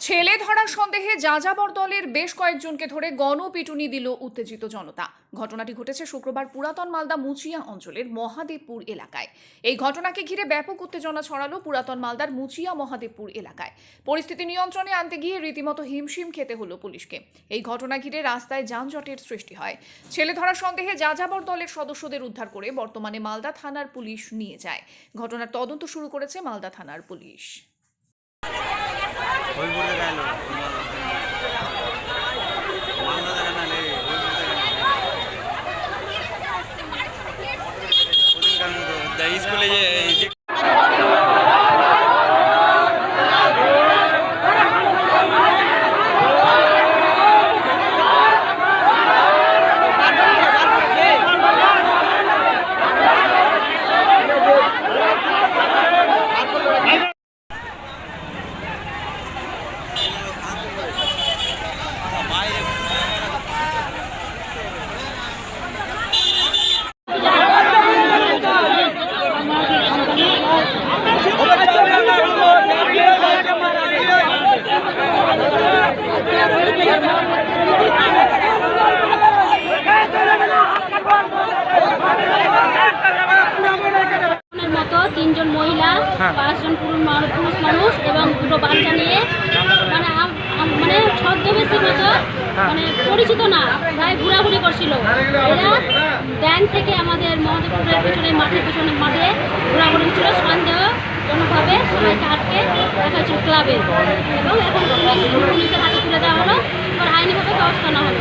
ছেলে ধরার সন্দেহে যাযাবর দলের বেশ কয়েকজনকে ধরে গণপিটুনি দিল উত্তেজিত জনতা। ঘটনাটি ঘটেছে শুক্রবার পুরাতন মালদা মুচিয়া অঞ্চলের মহাদেবপুর এলাকায়। এই ঘটনাকে ঘিরে ব্যাপক উত্তেজনা ছড়ালো পুরাতন মালদার মুচিয়া মহাদেবপুর এলাকায়। পরিস্থিতি নিয়ন্ত্রণে আনতে গিয়ে রীতিমতো হিমশিম খেতে হলো পুলিশকে। এই ঘটনা ঘিরে রাস্তায় যানজটের সৃষ্টি হয়। ছেলে ধরার সন্দেহে যাযাবর দলের সদস্যদের উদ্ধার করে বর্তমানে মালদা থানার পুলিশ নিয়ে যায়। ঘটনার তদন্ত শুরু করেছে মালদা থানার পুলিশ। তিনজন মহিলা, 5 জন পুরুষ মানুষ এবং 2টো বাচ্চা নিয়ে মানে ছদ্মবেশী মতো পরিচিত না, প্রায় ঘোরাঘুরি করছিল। এরা ব্যাংক থেকে আমাদের মহাদেবপুরের পিছনে মাঠে ঘোরাঘুরি ছিল। সন্দেহজনকভাবে সবাইকে আটকে রাখা হয়েছিল ক্লাবে এবং এখন পুলিশের হাতে তুলে দেওয়া হলো। আইনিভাবে ব্যবস্থা নেওয়া হলো।